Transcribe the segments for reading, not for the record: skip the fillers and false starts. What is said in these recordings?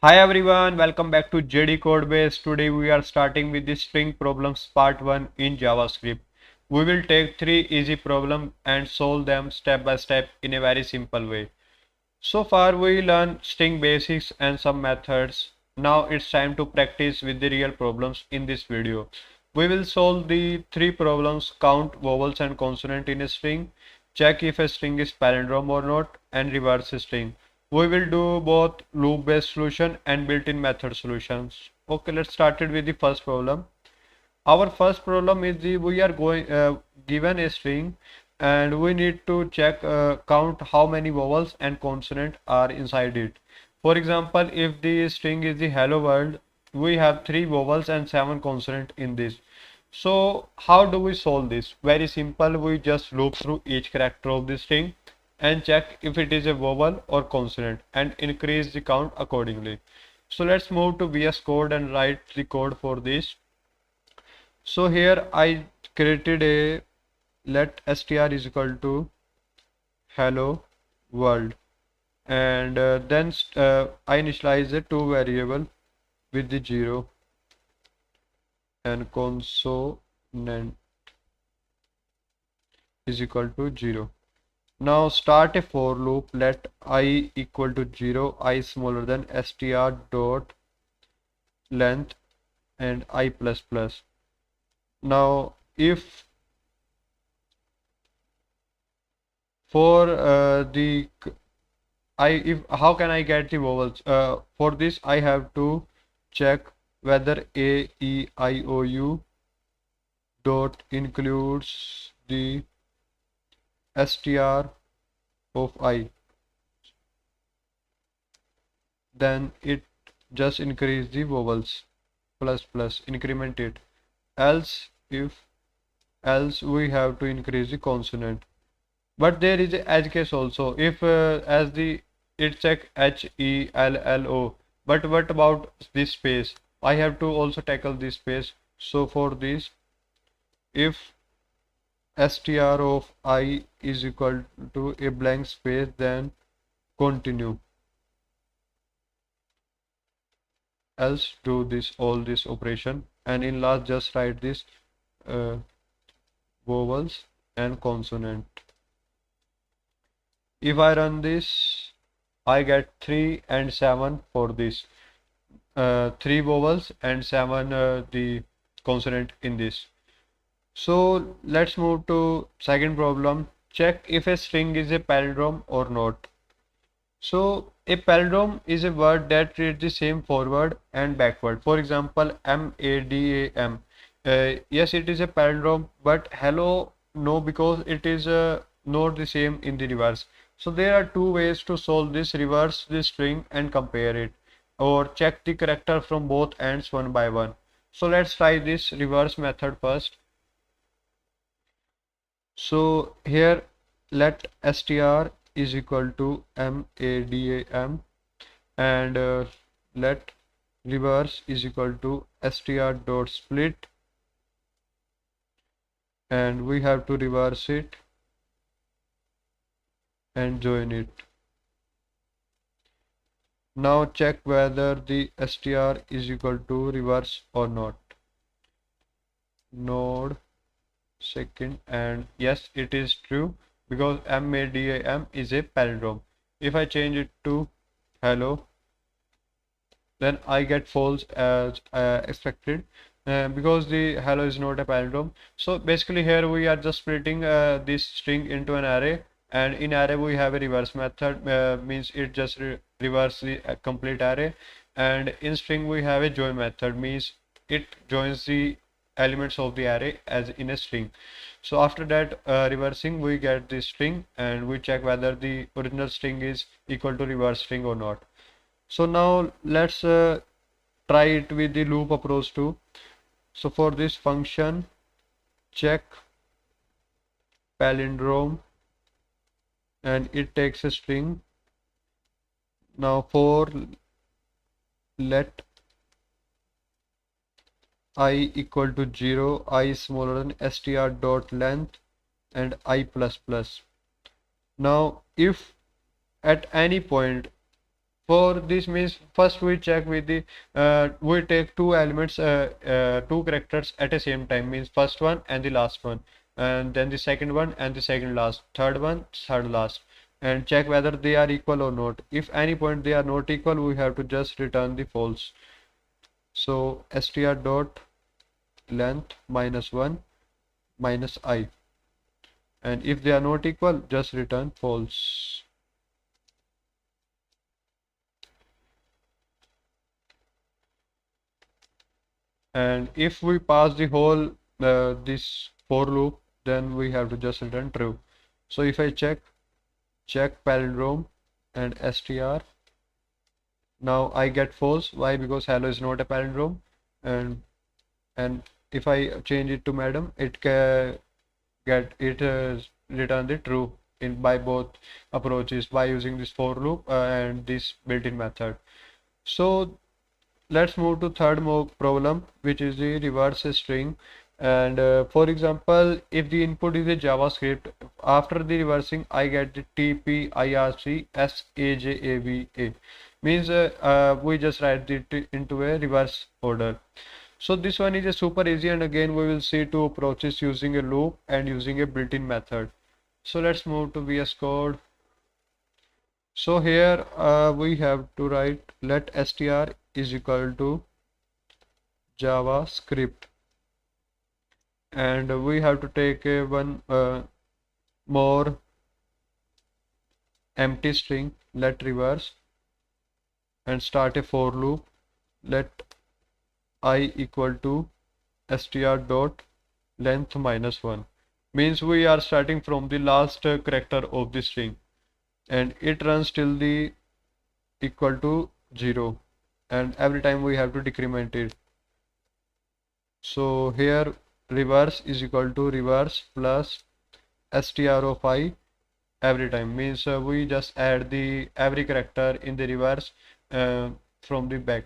Hi everyone, welcome back to JDCodebase. Today we are starting with the string problems part 1 in JavaScript. We will take 3 easy problems and solve them step by step in a very simple way. So far we learned string basics and some methods. Now it's time to practice with the real problems in this video. We will solve the 3 problems: count vowels and consonant in a string, check if a string is palindrome or not, and reverse a string. We will do both loop based solution and built-in method solutions. Okay, let's start it with the first problem. Our first problem is we are going given a string and we need to check count how many vowels and consonant are inside it. For example, if the string is the hello world, we have 3 vowels and 7 consonant in this. So how do we solve this? Very simple, we just loop through each character of the string and check if it is a vowel or consonant and increase the count accordingly. So let's move to VS Code and write the code for this. So here I created a let str is equal to hello world, and then I initialize the two variable with the 0 and consonant is equal to 0. Now start a for loop, let I equal to 0, I smaller than str dot length and I plus plus. Now if for the how can I get the vowels? For this I have to check whether a e I o u dot includes the str of I, then it just increase the vowels plus plus, increment it. Else we have to increase the consonant. But there is a edge case also. If as the it check HELLO, but what about this space? I have to also tackle this space. So for this, if str of I is equal to a blank space, then continue. Else do this all this operation, and in last just write this vowels and consonant. If I run this, I get 3 and 7 for this. 3 vowels and 7 the consonant in this. So let's move to second problem. Check if a string is a palindrome or not. So a palindrome is a word that reads the same forward and backward. For example, MADAM. Yes, it is a palindrome, but hello, no, because it is not the same in the reverse. So there are two ways to solve this: reverse the string and compare it, or check the character from both ends one by one. So let's try this reverse method first. So here let str is equal to MADAM and let reverse is equal to str dot split, and we have to reverse it and join it. Now check whether the str is equal to reverse or not. Node second, and yes, it is true because MADAM is a palindrome. If I change it to hello, then I get false as expected because the hello is not a palindrome. So basically here we are just splitting this string into an array, and in array we have a reverse method, means it just reverse the complete array, and in string we have a join method, means it joins the elements of the array as in a string. So after that reversing, we get the string and we check whether the original string is equal to reverse string or not. So now let's try it with the loop approach too. So for this function, check palindrome and it takes a string. Now for let I equal to 0, I smaller than str dot length and I plus plus. Now if at any point For this means first we check with the we take two elements two characters at the same time, means first one and the last one, and then the second one and the second last, third one third last, and check whether they are equal or not. If any point they are not equal, we have to just return the false. So str dot length minus 1 minus I, and if they are not equal, just return false. And if we pass the whole this for loop, then we have to just return true. So if I check palindrome and str, now I get false. Why? Because hello is not a palindrome. And if I change it to madam, it can get it return the true in by both approaches, by using this for loop and this built-in method. So let's move to third problem, which is the reverse string. And for example, if the input is a JavaScript, after the reversing I get the TPIRC means we just write it into a reverse order. So this one is a super easy, and again we will see two approaches using a loop and using a built-in method. So let's move to VS Code. So here we have to write let str is equal to JavaScript, and we have to take a one more empty string, let reverse, and start a for loop, let I equal to str dot length minus 1, means we are starting from the last character of the string, and it runs till the equal to 0, and every time we have to decrement it. So here reverse is equal to reverse plus str of I every time, means we just add the every character in the reverse from the back.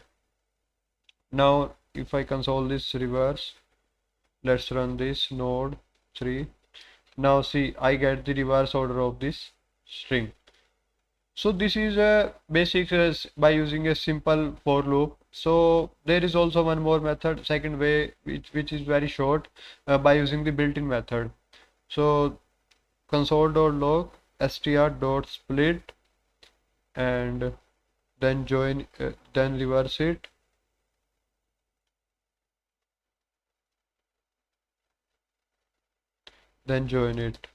Now if I console this reverse, let's run this node 3. Now see, I get the reverse order of this string. So this is a basic by using a simple for loop. So there is also one more method, second way, which is very short, by using the built-in method. So console.log str.split, and then join, then reverse it, then join it.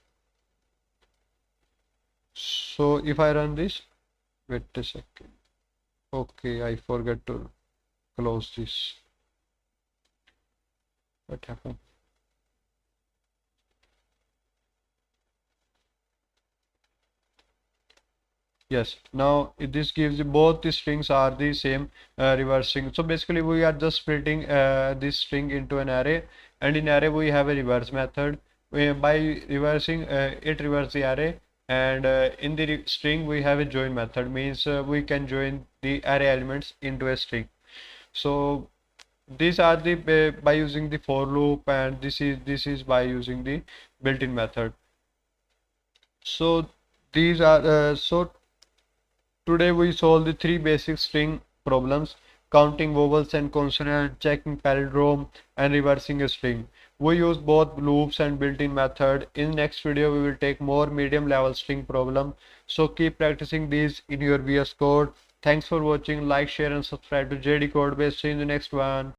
So if I run this, wait a second. Okay, I forgot to close this. What happened? Yes, now this gives you both the strings are the same reversing. So basically we are just splitting this string into an array, and in array we have a reverse method. By reversing it reverse the array, and in the string we have a join method, means we can join the array elements into a string. So these are the by using the for loop, and this is by using the built-in method. So these are so today we solve the three basic string problems: counting vowels and consonants, checking palindrome, and reversing a string. We use both loops and built-in method. In next video we will take more medium level string problem. So keep practicing these in your VS Code. Thanks for watching. Like, share and subscribe to JD Codebase. See you in the next one.